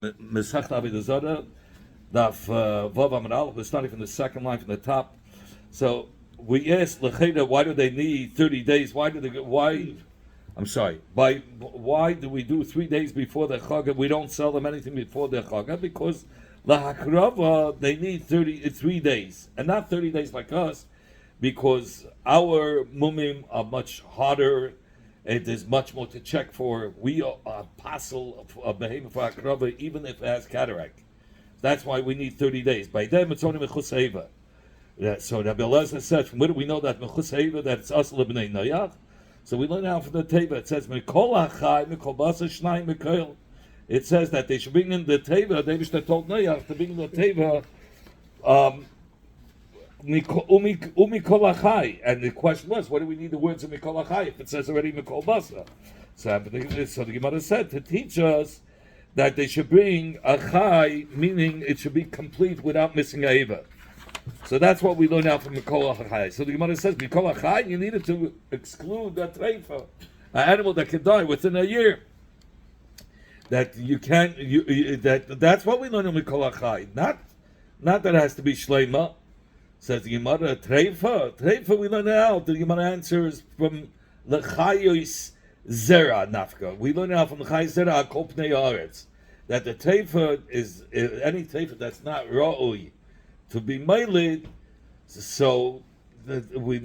Mesach Avoda zara, daf vav amud aleph. We're starting from the second line from the top. So we asked Lecheda, why do they need 30 days? Why do they? Why? I'm sorry. Why do we do 3 days before the Chag? We don't sell them anything before the Chag because lahakrava they need 3 days and not 30 days like us, because our mumim are much harder. There's much more to check for. We are apostle of behemoth for akrava, even if it has cataract. That's why we need 30 days. By them, it's only mechus heva. So Rabbi Elazar says, from where do we know that mechus heva, that it's us lebnei noyach? So we learn out from the teva. It says mikol achai mikol basa shnai mikol. It says that they should bring in the teva. They should have told noyach to bring in the teva. Umikol achai, and the question was, what do we need the words of mikol achai if it says already mikol basa? So the Gemara said to teach us that they should bring achai, meaning it should be complete without missing a eva. So that's what we learn now from mikol achai. So the Gemara says mikol achai, you needed to exclude a treifa, an animal that can die within a year. That you can't. That's what we learn in mikol achai. Not that it has to be shleima. Says the Gemara, Treifa we learn out. The Gemara answers from L'chayos zara nafka. We learn out from L'chayos zara kol pnei haaretz that the Treifa is any Treifa that's not ra'ui to be mailed. So we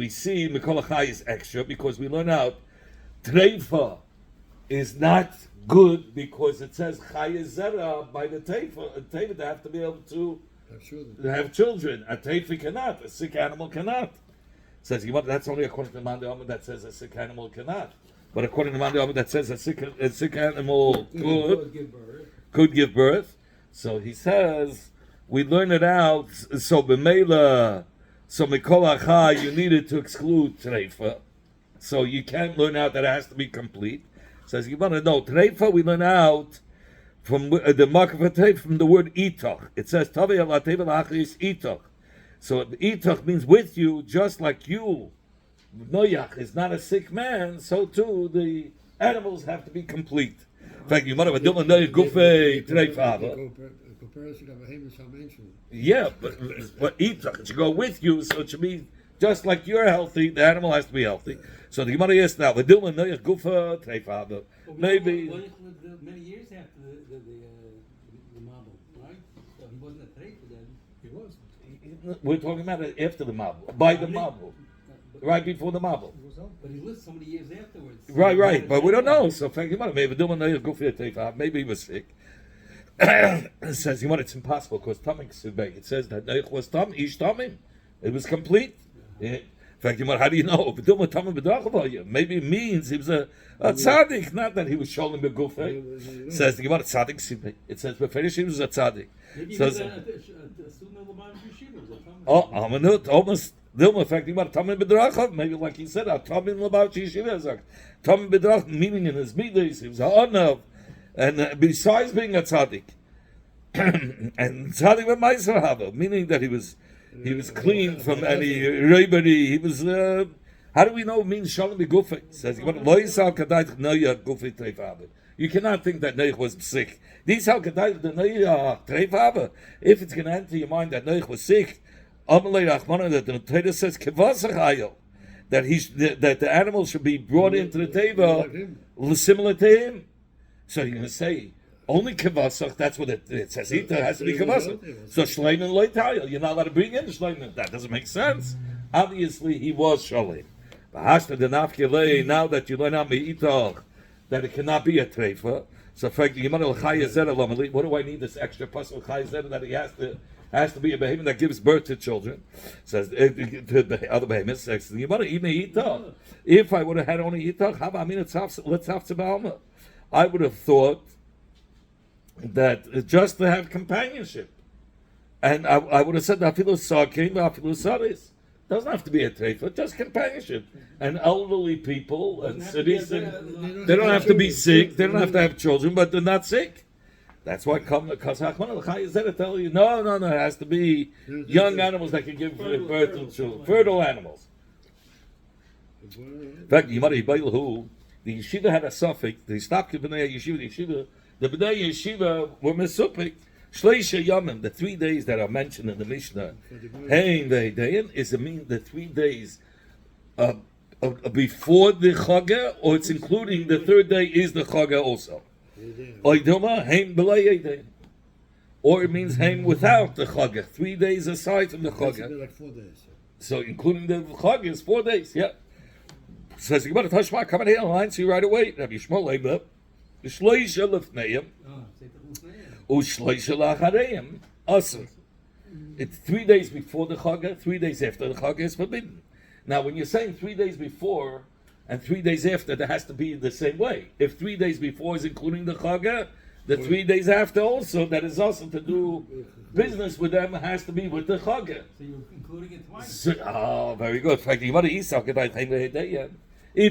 see Mikol Achai is extra because we learn out Treifa is not good because it says Chayos zara by the Treifa. Treifa they have to be able to have children. A teifi cannot. A sick animal cannot. Says that's only according to the Man De'Amud that says a sick animal cannot. But according to the Man De'Amud that says a sick animal could give birth. So he says we learn it out. So b'meila, so mikol achai you needed to exclude treifa. So you can't learn out that it has to be complete. Says you want to know treifa we learn out from the mark of a treifa from the word itoch. It says tavei ala teva la'achris itoch. So itoch means with you, just like you. Noyach is not a sick man, so too the animals have to be complete. In fact, you might have a dilma noyach gufei treifa. Yeah, but itoch, it should go with you, so it should be just like you're healthy, the animal has to be healthy. So the Gemara asks now, dilma noyach gufa treifa. Maybe many years after the marble, right? So he wasn't a treifa then. He was. We're talking about it after the marble, by the marble, right before the marble. But he lived so many years afterwards. Right. But we don't know. So maybe he was sick. It says it's impossible because it says that Noach was tam ish tamim. It was complete. In fact, how do you know? Maybe it means he was a tzaddik, not that he was showing the gufay. Says the Gemara tzaddik sibei. It says beferish he was a tzaddik. Maybe he was a student of Laman Yeshiva. Oh, Amanut, almost. In fact, the Gemara tamim bedrachav. Maybe like he said, tamim Laman Yeshiva. Tamim bedrachav, meaning in his midas, he was a anav, and besides being a tzaddik, and tzaddik b'maiser hava, meaning that he was clean from any robbery. He was. How do we know it means shalom b'gufay? Says you cannot think that Noach was sick. These how kadayt the Noach treifave. If it's going to enter your mind that Noach was sick, that the Torah says that the animals should be brought into the teva similar to him. So you're going to say. Only kavasach, that's what it says. It has to be kavasach. So shleim and loitayel, you're not allowed to bring in shleim. That doesn't make sense. Obviously, he was shleim. Now that you learn out me'itoch, that it cannot be a treifa. So, what do I need this extra pasuk chayzer that he has to be a behemoth that gives birth to children? Says to the other behemoths. Says if I would have had only itoch, let's have tzibalma. I would have thought that just to have companionship, and I would have said afilu sakim, afilu saris. Doesn't have to be a treifa, just companionship. And elderly people and cities, they don't have to be sick. They don't have to have children, but they're not sick. That's why tell you no. It has to be young animals that can give birth to children, fertile animals. In fact, the yeshiva had a suffix. They stopped the yeshiva. The yeshiva The B'nai Yeshiva were mesupik. Shleisha Yomim, the 3 days that are mentioned in the Mishnah, Hein ve'Dayan, is it mean the 3 days before the Chaga, or it's including the third day is the Chaga also? Oidoma, Hein b'lay Dayan. Or it means Hein without the Chaga, 3 days aside from the Chaga. Like 4 days. So including the Chaga is 4 days, yeah. Says the Gemara Tashma, come in here, I'll answer you right away. Rabbi Yishmael Leiba, Shleisha Lefneim, Ushleisha Lachareim, Asr. It's 3 days before the Chaga, 3 days after the Chaga is forbidden. Now, when you're saying 3 days before and 3 days after, that has to be the same way. If 3 days before is including the Chaga, the 3 days after also, that is also to do business with them, has to be with the Chaga. So you're including it twice? So, very good. If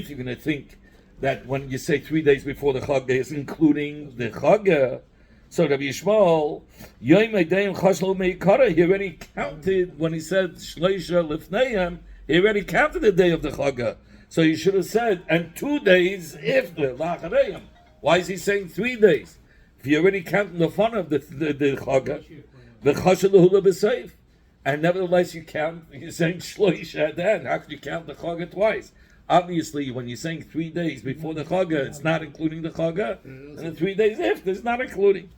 you're going to think that when you say 3 days before the Chaga is including the Chaga, so Rabbi Yishmael, he already counted when he said Shleisha Lifneim, he already counted the day of the Chaga. So you should have said, and 2 days after Lachareim. Why is he saying 3 days? If you're already counting the fun of the Chaga, the Chasha L'Hula B'Seif, and nevertheless you're saying Shleisha at the end. How could you count the Chaga twice? Obviously, when you're saying 3 days before the Chaga, it's not including the Chaga, and the 3 days after, it's not including.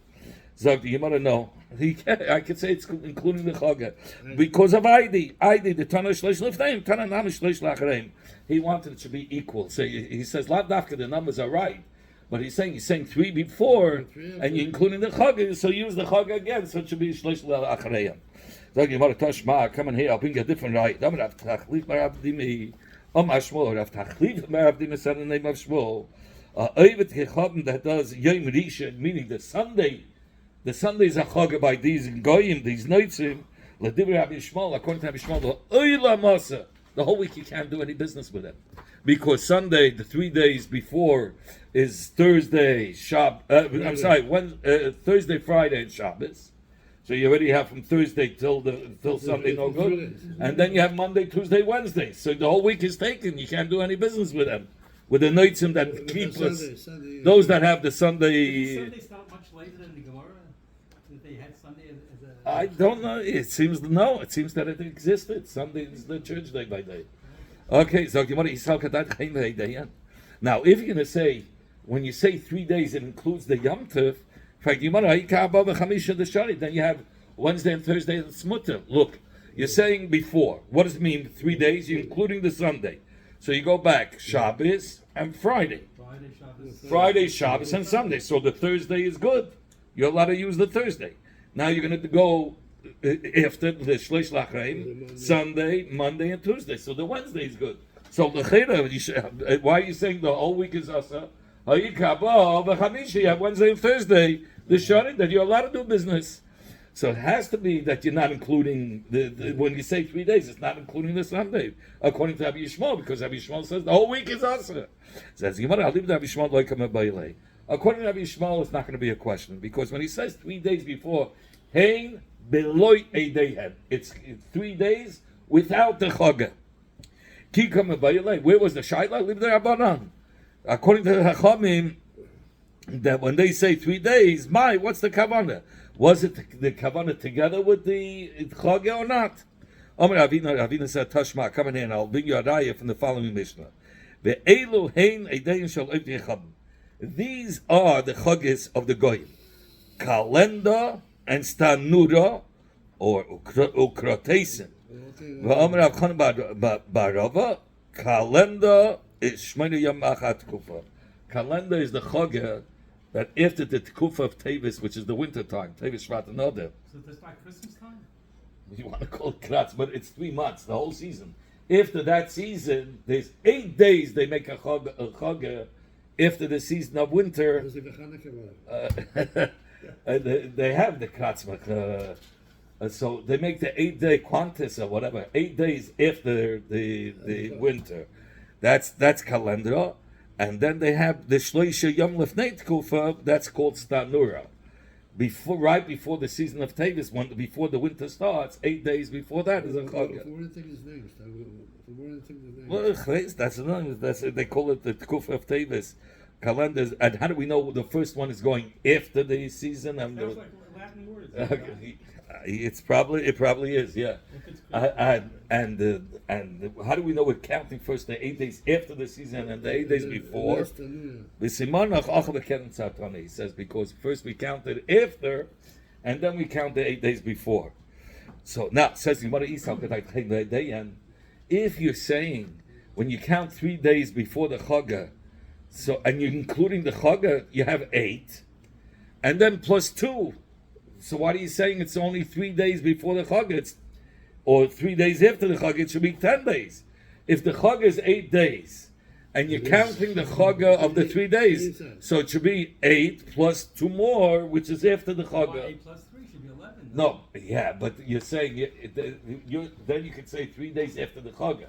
So you might know. I could say it's including the Chaga. Because of ID, the Tana Shleish Lifneim, Tana Nam Shleish Lachareim. He wanted it to be equal. So he says, Lav Dafka, the numbers are right. But he's saying 3 before, and you're including the Chaga, so use the Chaga again, so it should be Shleish Lachareim. So you might Tashma, come in here, I'll bring you a different right. I'm going to have Tachlif Marabdimi. Shmuel, Rav Tachlif Marabdimi said in the name of Shmuel. Oivet Kechabim that does Yom Rishon, meaning the Sunday is a Chaga by these Goyim, these Noitzim. L'divrei Rabbi Yishmael, according to Rabbi Yishmael, Oila Masa. The whole week you can't do any business with them. Because Sunday, the 3 days before, is Thursday, Thursday, Friday, and Shabbos. So you already have from Thursday till Sunday, no good. And then you have Monday, Tuesday, Wednesday. So the whole week is taken. You can't do any business with them. With the Noitzim that keep us. Those that have the Sunday. Did Sunday start much later than the Gemara? That they had Sunday as a... I don't know. It seems that it existed. Sunday is the church day by day. Okay, so now if you're going to say, when you say 3 days, it includes the Yom Tov, then you have Wednesday and Thursday and Smutter. Look, you're saying before. What does it mean, 3 days? You're including the Sunday. So you go back, Shabbos and Friday. Friday, Shabbos, and Sunday. So the Thursday is good. You're allowed to use the Thursday. Now you're going to go after the Shleish Lachreim, Sunday, Monday, and Tuesday. So the Wednesday is good. So why are you saying the whole week is Asa? You have Wednesday and Thursday, the Shari, that you're allowed to do business. So it has to be that you're not including, when you say 3 days, it's not including the Sunday, according to Rabbi Yishmael, because Rabbi Yishmael says the whole week is Asa. Says, I'll leave Rabbi Yishmael like a baile. According to Rabbi Yishmael, it's not going to be a question, because when he says 3 days before, Hein beloy eideihem, it's 3 days without the Chaga. Ki kama baile, where was the Shaila? Leave the Rabbanan. According to the Chachamim, that when they say 3 days, what's the kavanah? Was it the kavanah together with the Chaga or not? Ravina said, Tashma, come in here and I'll bring you a raya from the following Mishnah. Ve'elu hein eideihem shel oivdei. These are the Chagis of the Goyim. Kalenda and Stanura, or Ukrotesin. V'amar Rav Chanan Barava, Kalenda is Shmona Yom Achat Kufa. Kalenda is the Chaga that after the Tkufa of Tevis, which is the winter time, Tevis Shvat and Oder. So that's like Christmas time? You want to call it Kratz, but it's 3 months, the whole season. After that season, there's 8 days they make a Chaga after the season of winter. They have the Kratzmach. So they make the 8-day Quantis or whatever, 8 days after the winter. That's Kalendra. And then they have the Shleisha Yom Lefnei Tkufa, that's called Stanura. Right before the season of Tevis, before the winter starts, 8 days before that is a Chaga. Well, that's they call it the Tkufa of Tevis. calendars. And how do we know the first one is going after the season? Sounds like Latin words. It probably is, yeah. And how do we know we're counting first the 8 days after the season and the 8 days before? He says because first we counted after, and then we count the 8 days before. So now says if you're saying when you count 3 days before the Chaga, so and you're including the Chaga, you have 8, and then plus 2. So why are you saying it's only 3 days before the Chag? Or 3 days after the Chag, it should be 10 days. If the Chag is 8 days, and you're counting the Chag of the 3 days, so it should be 8 plus 2 more, which is after the Chag. 8 plus 3 should be 11. No, yeah, but you're saying, then you could say 3 days after the Chag.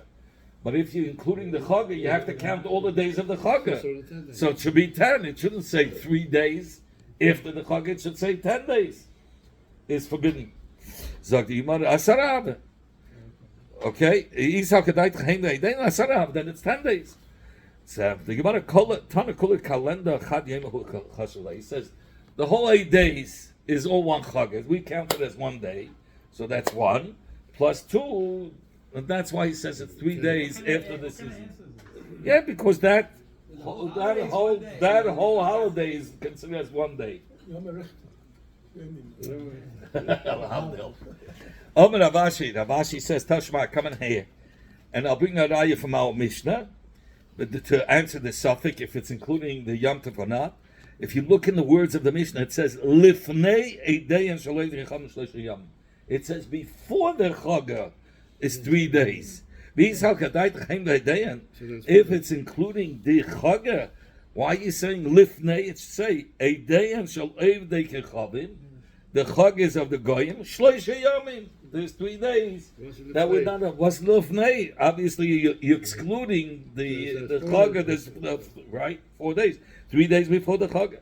But if you're including the Chag, you have to count all the days of the Chag. So it should be 10. It shouldn't say 3 days after the Chag, it should say 10 days. Is forbidden. Sagt die Gemara, Asarav. Okay, then it's 10 days. So the Gemara Tana Kula Kalenda Chad Yemahu Chashula. He says the whole 8 days is all one Chag. We count it as 1 day, so that's 1 plus 2, and that's why he says it's 3 days after the season. Yeah, because that whole holiday is considered as 1 day. Omer Ravashi says, Tashma, come in here. And I'll bring a raya from our Mishnah but to answer the suffix, if it's including the Yom Tov or not. If you look in the words of the Mishnah, it says, Lifnei Eidein Shalei V'Yecham Shleisha Yom. It says, before the Chaga is 3 days. If it's including the Chaga, why are you saying Lifnei? It should say, Eidein Shalei V'Yechavim. The Chag is of the Goyim, Shleisha Yomim. There's 3 days. That would not have, was Lufnei. Obviously, you're excluding the Chag, right? 4 days. 3 days before the Chag.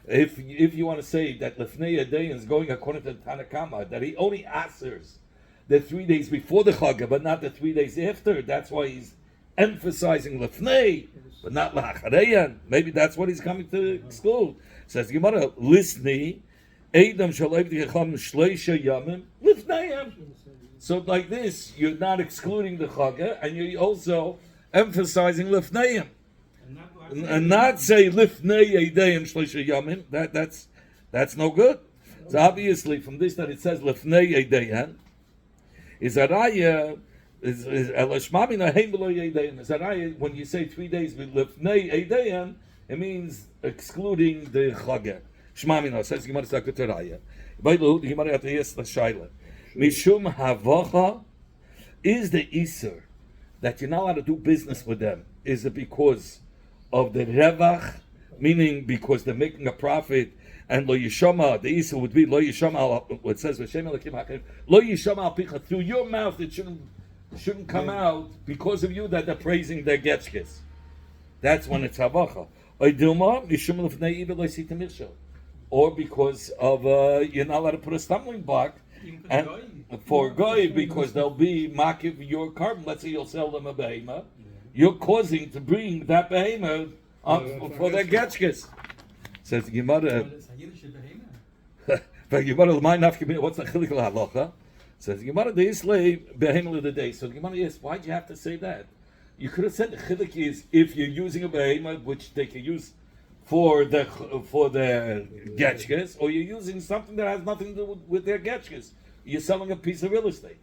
If you want to say that Lefnei Yadayin is going according to the Tanakama, that he only answers the 3 days before the Chag, but not the 3 days after, that's why he's emphasizing Lefnei, but not Lachareyan. Maybe that's what he's coming to exclude. Says Gemara, Lisni, Adam Shalev Yecham Shleisha Yamim, Lifneihem. So like this, you're not excluding the Chag, and you're also emphasizing Lifneihem. And not say Lifnei Eideim Shleisha Yamim. That's no good. So obviously, from this that it says Lifnei Eideim, is a raya. Is Elashmamina Heimelo Eideim. Is a raya when you say 3 days with Lifnei Eideim, it means excluding the Chag. Shmamina says Gemara Sakutaraya. Bailu Gemara Atayes Shaila. Mishum Havacha is the Iser that you're not allowed to do business with them. Is it because of the Revach, meaning because they're making a profit, and Lo Yishama, the Iser would be Lo Yishama, what says Lo Yishama al Picha, through your mouth it shouldn't come out because of you that they're praising their Getchkes. That's when it's Havacha. Or because of you're not allowed to put a stumbling block and for Goy, because they'll be makiv your carbon. Let's say you'll sell them a behemoth, you're causing to bring that behemoth for their getchkes. Says the Gemara. But Gemara might not give me what's the chilik halacha. Says the Gemara the Islay behemoth of the day. So the Gemara asks, why'd you have to say that? You could have said the chilik is if you're using a behemoth which they can use for the getchkes, or you're using something that has nothing to do with their getchkes. You're selling a piece of real estate.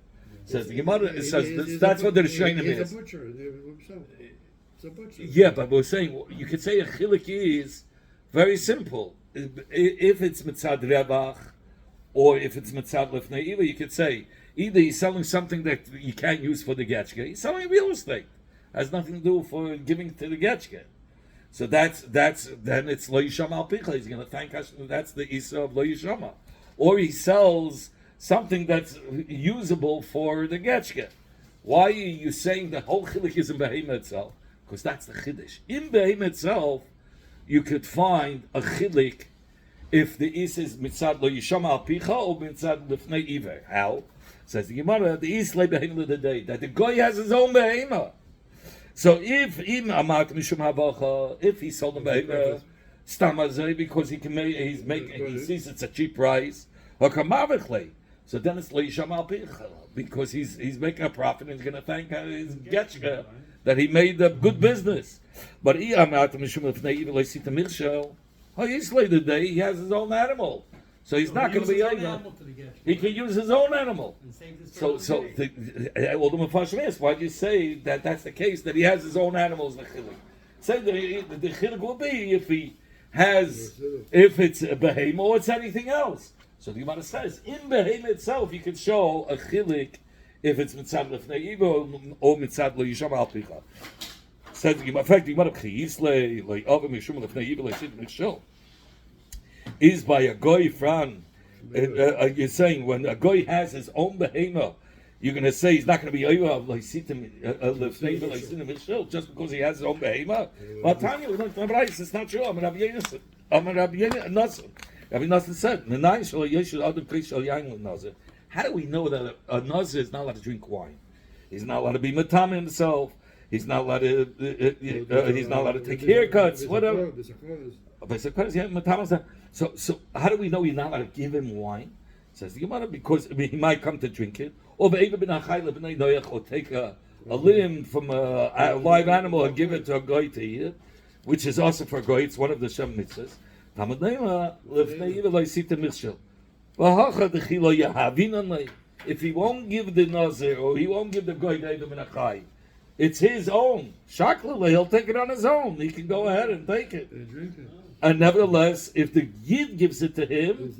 Says the Gemara. It says that's what the Rishonim is. It's a butcher. It's a butcher. Yeah, but we're saying you could say a chilik is very simple. If it's mitzad revach, or if it's mitzad lefnei iva, you could say either he's selling something that you can't use for the getchke, he's selling real estate. Has nothing to do for giving to the getchke. So that's then it's lo yishama al picha. He's going to thank Hashem. That's the isa of lo yishama. Or he sells something that's usable for the getchke. Why are you saying the whole chilik is in behema itself? Because that's the chiddush. In behema itself, you could find a chilik if the is mitzad lo yishama al picha or mitzad lefnei iver. How? Says the Gemara, the is le behema of the day that the goy has his own behema. So if he sold him stamazay because he can make, he sees it's a cheap price, so then it's leisham al picha because he's making a profit and he's going to thank his getchka that he made a good business. But he the day he has his own animal, so he's not going to be over. He can use his own animal. So all the Mepharshim ask, why do you say that that's the case, that he has his own animals? Say that the chilik will be if it's a behemoth or it's anything else. So the Gemara says in behemoth itself you can show a chilik if it's mitzad lefnei ivo or mitzad lo yisham al picha. Says the Gemara, in fact, the Gemara chiyisle like avim yishum lefnei ivo like shit mishul is by a goy fran. You're saying when a goy has his own behemoth, you're going to say he's not going to be over like sitim lefnei ivo like sitim mishul just because he has his own behemoth. But Tanya, we don't right. It's not true. I'm Rabbi Yosef. I'm Rabbi Yosef. Rabbi Nassim said, how do we know that a Nazir is not allowed to drink wine? He's not allowed to be matam himself. He's not allowed to. He's not allowed to take haircuts. Whatever. So how do we know he's not allowed to give him wine? Says the Gemara because he might come to drink it, or take a limb from a live animal and give it to a goy to eat, which is also for a goy. It's one of the Shem mitzvahs. If he won't give the nazir or he won't give the goy minachai, it's his own. Shakla, he'll take it on his own. He can go ahead and take it. And nevertheless, if the yid gives it to him,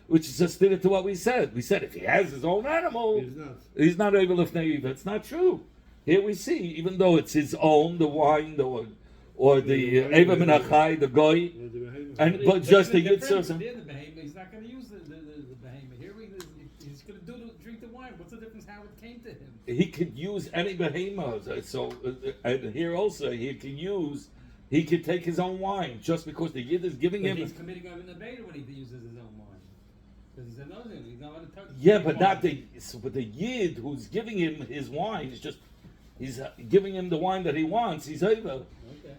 which is just to what we said. We said if he has his own animal, he's not able to lifnei. It's not true. Here we see, even though it's his own, the wine, or the Eva Minachai, the Goy, but just the Yitzhak. He's not going to use the behemoth. Here he's going to drink the wine. What's the difference how it came to him? He could use any behemoth. So, and here also, he could take his own wine just because the Yid is giving him. He's committing on the beta when he uses his own wine. Because he's another thing. He's not allowed to touch. Yeah, but not the. But the Yid who's giving him his wine is just. He's giving him the wine that he wants. He's over. Okay.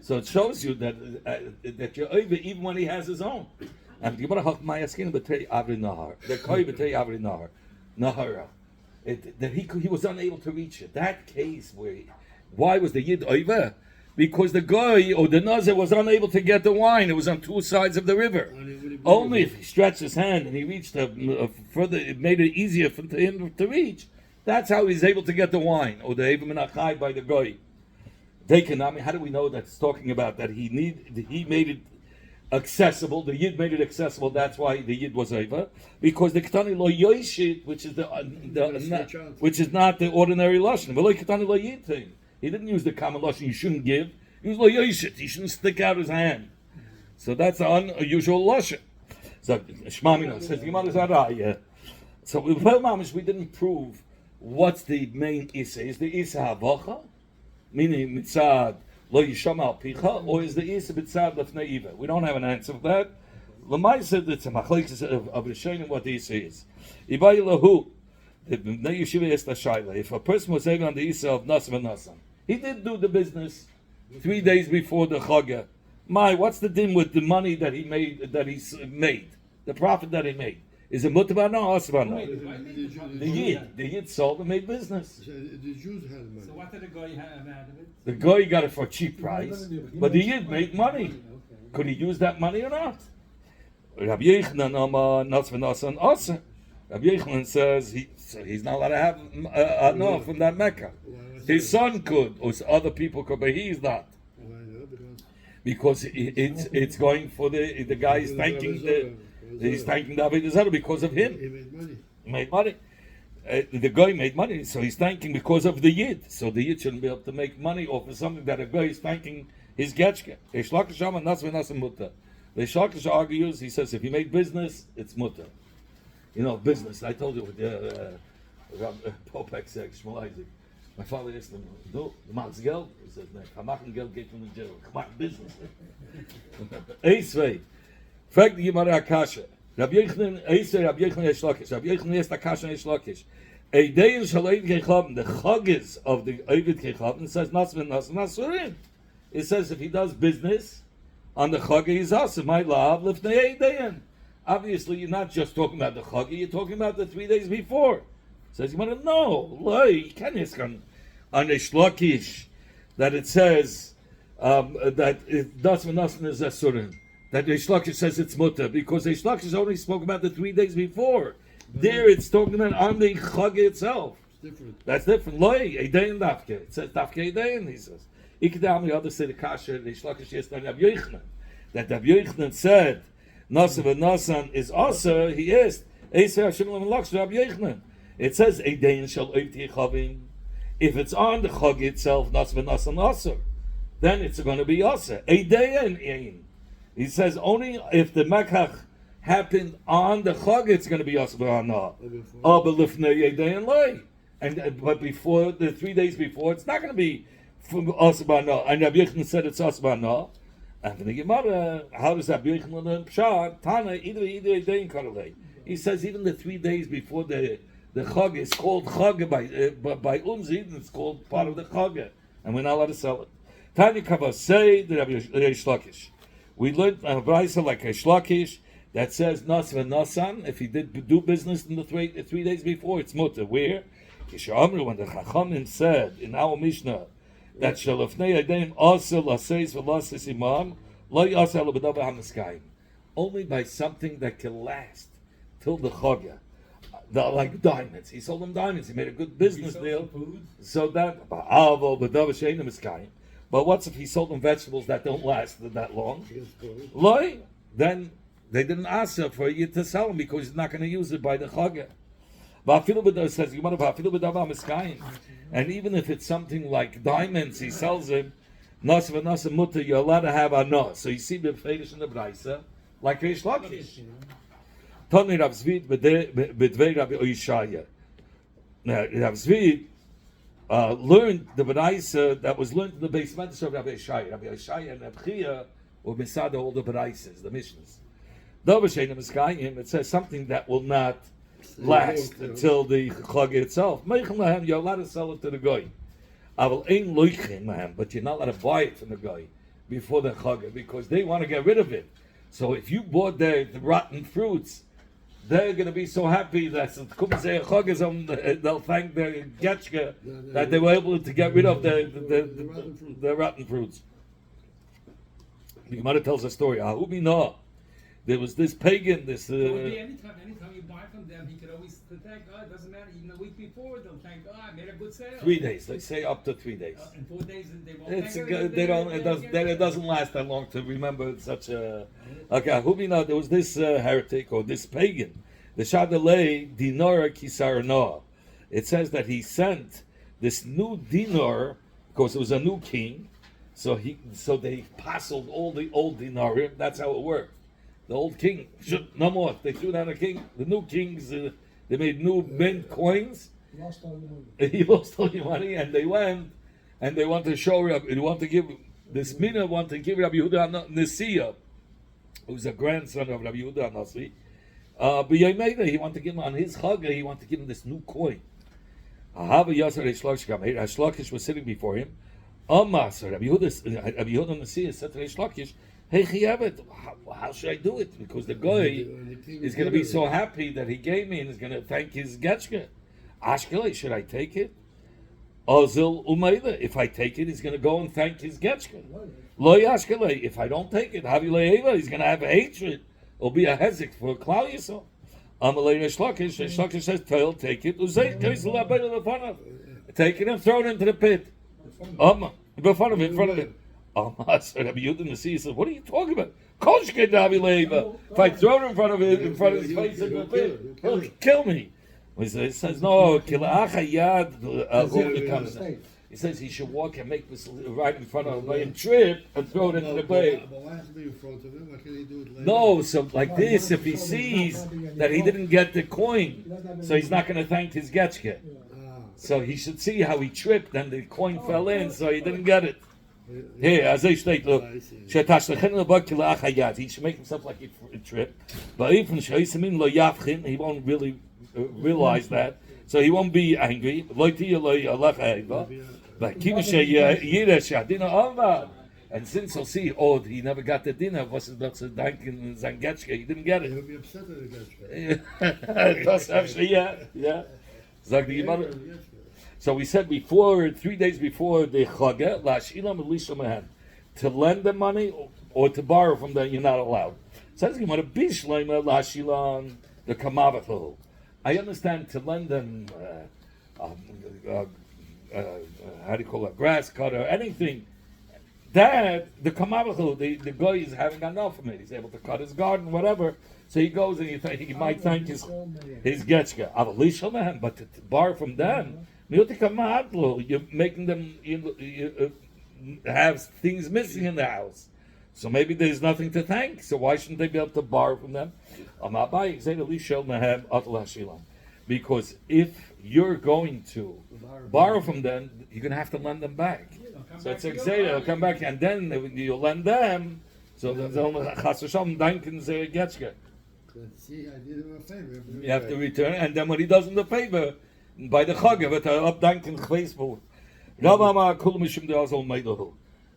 So it shows you that you're over even when he has his own. And you want to my asking betray avri nahar. The koi betray avri nahar, nahara. That he was unable to reach it. That case why was the yid over? Because the guy or the nazir was unable to get the wine. It was on two sides of the river. Only if he stretched his hand and he reached further, it made it easier for him to reach. That's how he's able to get the wine, or the Eva Menachai by the goy. How do we know that's talking about that he made it accessible? The Yid made it accessible. That's why the Yid was Eva, because the Ketani lo Yoshit, which is which is not the ordinary lashon. But like Ketani lo Yid thing, he didn't use the common lashon. You shouldn't give. He was lo Yoshit. He shouldn't stick out his hand. So that's an unusual lashon. So Shmamina says Gemara Zara. So we didn't prove. What's the main Issa? Is the Issa Havacha, meaning Mitzad Lo Yisham Al Picha, or is the Issa Mitzad Lefnei Iva? We don't have an answer for that. Lamai said it's a machlekes of Rishonim what the Issa is. Ibai Lahu, the Bnei Yeshiva is the Shaila. If a person was saving on the Issa of Nasam and Nasam, he did do the business 3 days before the Chaga. What's the din with the money that he made, the profit that he made? Is it mutabana or asvana? The Yid sold and made business. The Jews had money. So what did the guy have out of it? The guy got it for a cheap price, but the Yid made money. Could he use that money or not? Rabbi Yochanan Rabbi Yochanan says he's not allowed to have enough from that Mecca. His son could, or other people could, but he's not. Because it's going for the guy is thanking he's thanking the Avoda zara because of him. He made money. The guy made money, so he's thanking because of the Yid. So the Yid shouldn't be able to make money off of something that a guy is thanking his getchke. The Shlakish argues, he says, if you make business, it's mutter. You know, business. I told you what Popek said, Shmuel Isaac. My father asked him, "No, the man's geld." He says, "No, I'm not geld get from the jail. Come on, business." Eisvei, fragt die Gemara Akasha. Rabbi Yochanan, Eisvei, Rabbi Yochanan Yesh Lakish. Rabbi Yochanan Yesh Akasha Yesh Lakish. A day in Shalait Kechavim, the chagis of the Ovid Kechavim, it says Nasvin Nasan Nasurin. It says if he does business on the chagi, he's also my love lifnei dayin. Obviously, you're not just talking about the chagi; you're talking about the 3 days before. It says you want to know, you can't ask on a shlokish that it says that Nasvin Nasan is Asurin. That the shlokish says it's mutter because the shlokish only spoke about the 3 days before. There it's talking about on the chag itself. It's different. That's different. Loi, Eidayin Dafke. It says Dafke Eidayin, he says. Ikadam, the other say the kasher, the shlakish yestan Rabbi Yochanan. That Rabbi Yochanan said, Nasan and Nasan is also, he asked, Eisei Hashem Lam Laksh, Rabbi Yochanan. It says, Eidayin Shal Oivti Chavim. If it's on the chag itself, Nasan and Nasan also, then it's going to be also. Eidayin. He says, only if the Makach happened on the chag, it's going to be asbana. But before the 3 days before, it's not going to be asbana. And Rabbi Yochanan said it's asbana. And for the Gemara, how does Rabbi Yochanan learn pshat? Tana either dayin karalei. He says even the 3 days before the chag is called chag by Unzi, it's called part of the chag, and we're not allowed to sell it. Tani Kavah say the Rabbi Shlokish. We learned a brayso like a Shlokish that says Nas v'Nasan, if he did do business in the 3 days before, it's mutter. Where? Kishamru, when the Chachamim said in our Mishnah that Shalafnei Adeim Asa Laseis V'Laseis Imam Lo Yasa L'B'Dava HaMeskayim, only by something that can last till the Chagah, like diamonds. He sold them diamonds. He made a good business deal. So that Ba'avo B'Dava Shein HaMeskayim. But what's if he sold them vegetables that don't last that long? Loi, then they didn't ask him for you to sell them because he's not going to use it by the chagah. And even if it's something like diamonds, he sells them. You're allowed to have a. So you see the fetish in the brayso, like Reish Lakish. Tony Rav Zvid b'dvei Rabbi Oishaya. Now Rav Zvid learned the brayso that was learned in the basement of Rabbi Oishaya. Rabbi Oishaya and Rabbi Chia were beside all the braysos, the mishnahs. It says something that will not last until the chag itself. You're allowed to sell it to the guy. But you're not allowed to buy it from the guy before the chag because they want to get rid of it. So if you bought the rotten fruits, they're going to be so happy that they'll thank the getchka that they were able to get rid of the rotten fruits. The Gemara tells a story. There was this pagan, anytime you buy from them, he could always thank God. It doesn't matter. Even a week before, they'll thank God. I made a good sale. 3 days. They say up to 3 days. In 4 days, they won't. It doesn't last that long to remember such a. Okay, there was this heretic or this pagan, the Shadalei Dinar Kisarna. It says that he sent this new dinar because it was a new king. So they passed all the old dinarim. That's how it worked. The old king, no more. They threw down the king. The new kings, they made new mint coins. He lost all your money, and they went and they want to show Rabbi. They want to give this mina. Want to give Rabbi Yehuda Nesiya, who's a grandson of Rabbi Yehuda Nasi. He wanted to give him on his chagah. He wanted to give him this new coin. Shlakish was sitting before him. So Rabbi Yehuda Nesiya said to Reish Lakish, "Hey, Chiyavet, how should I do it? Because the guy is going to be so happy that he gave me and is going to thank his getchka. Ashkelei, should I take it? Ozil umayla, if I take it, he's going to go and thank his getchka. Lo Ashkelei, if I don't take it, Havilei Eva, he's going to have a hatred. It'll be a hezek for Klal Yisrael. Amalei Reish Lakish says, take it. Take it and throw it into the pit. In front of him. So Rabbi Yehuda Nasi says, "What are you talking about? If I throw it in front of his face in the pit, he'll kill me." He says, "No, he says he should walk and make this right in front of him and trip and throw it into the pit." No, so like this, if he sees that he didn't get the coin, so he's not going to thank his getchke. So he should see how he tripped and the coin fell in, so he didn't get it. Here, as I state, look, he should make himself like he tripped. But even he won't really realize that. So he won't be angry. But and since he'll see, oh, he never got the dinner, he didn't get He'll it. be upset at the Getchka. That's actually, yeah. Zag the Gemara. So we said before, 3 days before the Chagah, Lashilam Elisha Mehem, to lend them money or to borrow from them, you're not allowed. Says the Gemara, Bishleima Lashilam the Kamavachu. I understand to lend them, how do you call it, grass cutter, anything. That the Kamavachu, the guy is having enough from it. He's able to cut his garden, whatever. So he goes and he might thank his Getchka. But to borrow from them, you're making them have things missing in the house. So maybe there's nothing to thank. So why shouldn't they be able to borrow from them? Because if you're going to borrow from them, you're going to have to lend them back. So it's exactly, they'll come back and then you'll lend them. So they'll danken ze Getchka. See, I did him a favor. You have to return, and then when he does him the favor, by the Chagah, with updanken chveisbul.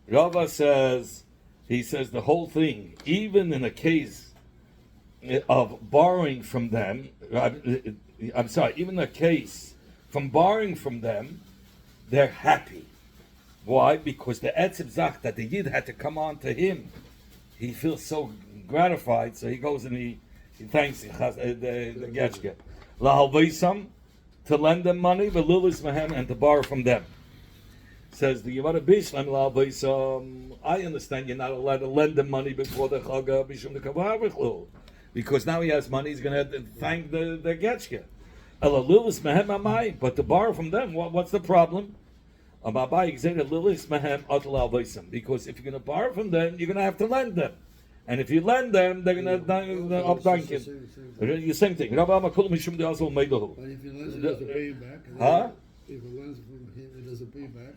Rava says, he says the whole thing, even in a case of borrowing from them, I'm sorry, even a case from borrowing from them, they're happy. Why? Because the Etziv Zach that the Yid had to come on to him, he feels so gratified, so he goes and he thanks the Getchka. Lahalvaisam, to lend them money, but Lilis Mahem, and to borrow from them. Says the Gemara Bishlam Lahalvaisam, I understand you're not allowed to lend them money before the Chagah, Bishum the Kavavichl. Because now he has money, he's going to thank the Getchka. Lilis Mahem Amai, but to borrow from them, what's the problem? Because if you're going to borrow from them, you're going to have to lend them. And if you lend them, they're going to updank it. The same thing. But if he lends, he doesn't pay you back. Huh? If he lends from him, he doesn't pay back.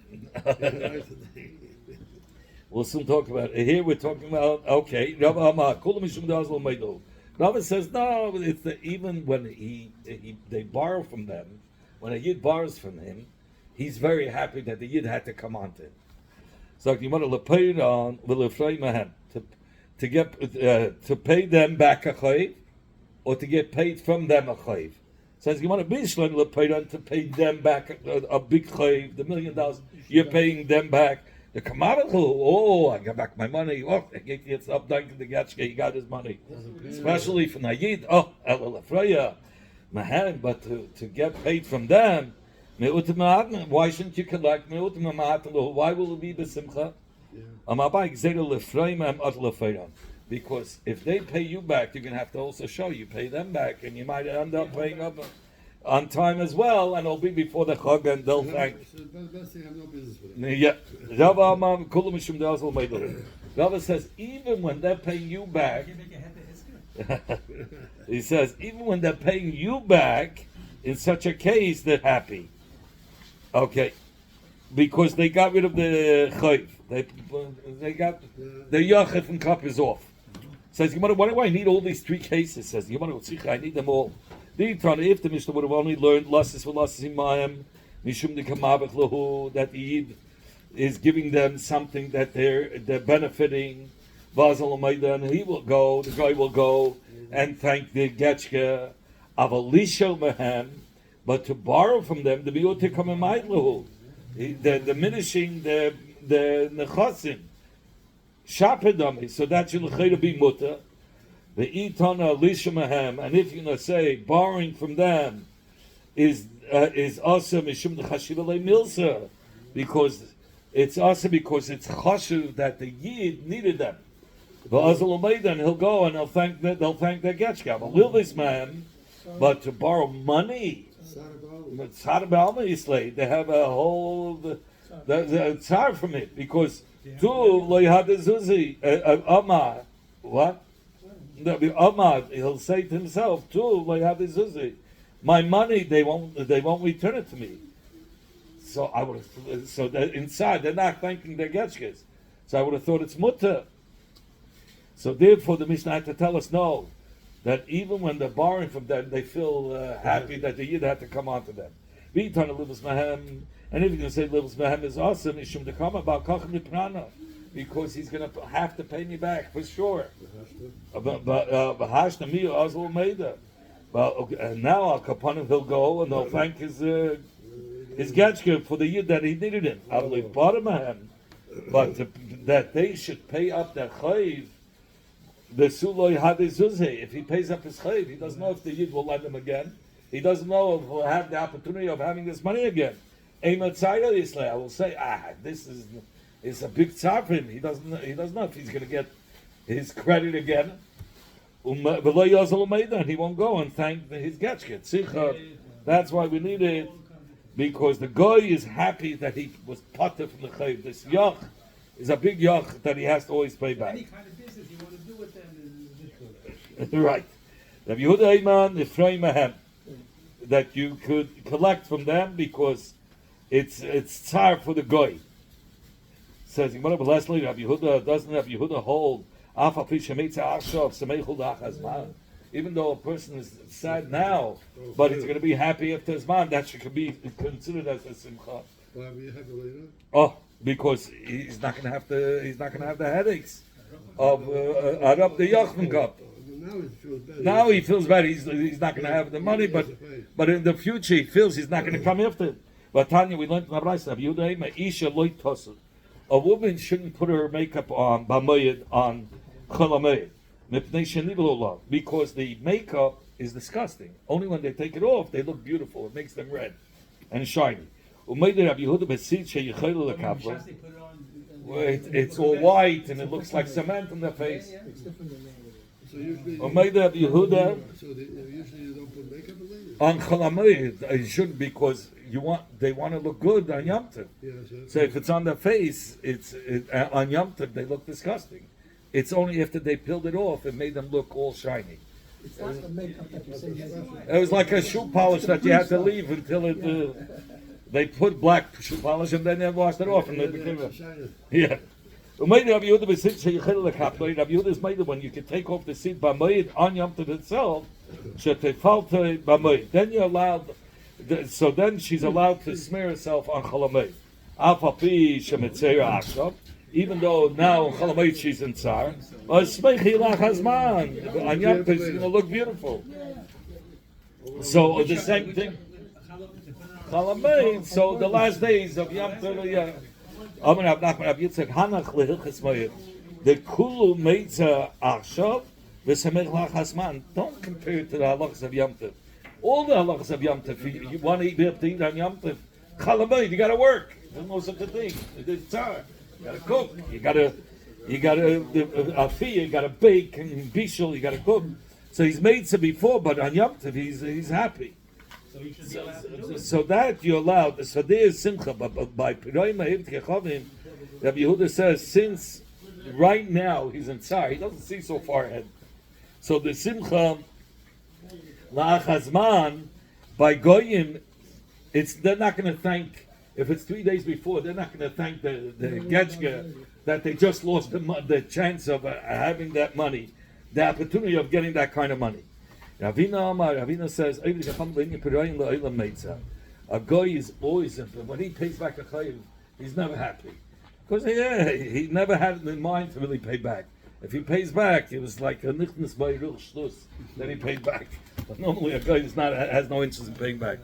We'll soon talk about it. Here we're talking about, okay. Rava says, no, it's even when they borrow from them, when a Yid borrows from him, he's very happy that the Yid had to come on to him. So you want to pay on to get to pay them back a chayv, or to get paid from them a chayv. Says you want to be to pay them back a big chayv, the $1 million. You're paying them back. The kamavachu, oh, I got back my money. Oh, he gets up down to the Getchka, he got his money. Especially from the Yid. Oh, Elafreya, Mahan, but to get paid from them. Why shouldn't you collect? Why will it be besimcha? Because if they pay you back, you're going to have to also show you pay them back, and you might end up paying up on time as well, and it'll be before the Chag, and they'll thank. Best thing, have no business with it. Yeah, Rava says even when they're paying you back, he says even when they're paying you back, in such a case, they're happy. Okay, because they got rid of the chayv. They got the yachid and cup is off. Says Gemara, why do I need all these 3 cases? Says Gemara, I need them all. If the Mishnah would have only learned lasses for lasses imayim, mishum de kamavach lahu, that the Yid is giving them something that they're benefiting. Vazal and he will go, the guy will go and thank the Getchka. Avalisho mehem, but to borrow from them, the biot to come in lahu, they're diminishing the nechasim. Shapedami, so that should be mutter. The itana lishmahem, and if you're gonna say borrowing from them is also mishum the chashiv milsa, because it's also because it's chashiv that the Yid needed them. And he'll go and they'll thank their Getchka. But will this man, but to borrow money, they have a whole the tsar from it, because tu lo yhadezuzi Amar, what? Amar, he'll say to himself, tu lo yhadezuzi, my money they won't return it to me. So I would have, so that inside they're not thanking their Getchkas. So I would have thought it's mutter. So therefore the Mishnah had to tell us no. that even when they're borrowing from them, they feel happy that the Yid had to come on to them. And if you're going to say Livus Mehem is awesome, Ishum to come about Kachim Niprana, because he's going to have to pay me back for sure. But and now Al Kapanim he'll go and they'll thank his Getchke for the Yid that he needed him. But that they should pay up their chayiv, the suloi hadezuzhe. If he pays up his chayiv, he doesn't know if the Yid will lend him again. He doesn't know if he'll have the opportunity of having this money again. I will say, this is a big tzar for him. He doesn't know if he's going to get his credit again. And he won't go and thank his getchke. That's why we need it, because the guy is happy that he was potter from the chayiv. This yach is a big yach that he has to always pay back. Any kind of business you want to do with them is Right. Rabbi Yehuda Eiman Ephraim Ahem, that you could collect from them because it's tzar for the goy. Says Gemara, but lastly, Rabbi Yehuda doesn't Rabbi Yehuda hold even though a person is sad now, but he's going to be happy after his man. That should be considered as a simcha. Why have you had it later? Oh, because he's not going to have the headaches of Arab the Yachman Cup. Now he feels bad. Now he feels bad. He's not going to have the money, but in the future he feels he's not going to come after it. But Tanya, we learned from Rabbi a woman shouldn't put her makeup on Cholamayid, because the makeup is disgusting. Only when they take it off, they look beautiful. It makes them red and shiny. It's all white and it looks like cement on their face. So usually, Usually you don't put makeup on ladies? on Cholamayid, you shouldn't, because they want to look good on Yom Tov. Yeah, So if it's on their face, on Yom Tov they look disgusting. It's only after they peeled it off it made them look all shiny. It's not the makeup that you say. It was like a shoe polish that you had to leave until they put black shoe polish and then they washed it off and they became yeah. Rabbi Yehuda is made when you can take off the seed b'mayid on Yom Tov itself. Then you're allowed. So then she's allowed to smear herself on Cholamayid. Even though now on Cholamayid she's in Tsar, on Yom Tov she's going to look beautiful. So the same thing. Cholamayid. So the last days of Yom Tov, the kulu meitza achshav v'samech lachasman. Don't compare it to the halachas of Yom Tov. All the halachas of Yom Tov, you want to eat on Yom Tov, Chalamayid, you got to work. There's no such a thing. There's tzar. You got to cook. You got to bake and bishul. You got to cook. So he's made some before, but on Yom Tov he's happy. So you should be allowed to do it. So that you're allowed. So there is simcha, but by Piroi Ma'ivt Kechavim, Rabbi Yehuda says, since right now he's in tzar, he doesn't see so far ahead. So the simcha la'achazman, by goyim, they're not going to thank. If it's 3 days before, they're not going to thank the getchke that they just lost the chance of having that money, the opportunity of getting that kind of money. Ravina says, a guy is always, when he pays back a chayiv, he's never happy. Because he never had it in mind to really pay back. If he pays back, it was like a nichtnis by real shtus that he paid back. But normally a guy has no interest in paying back.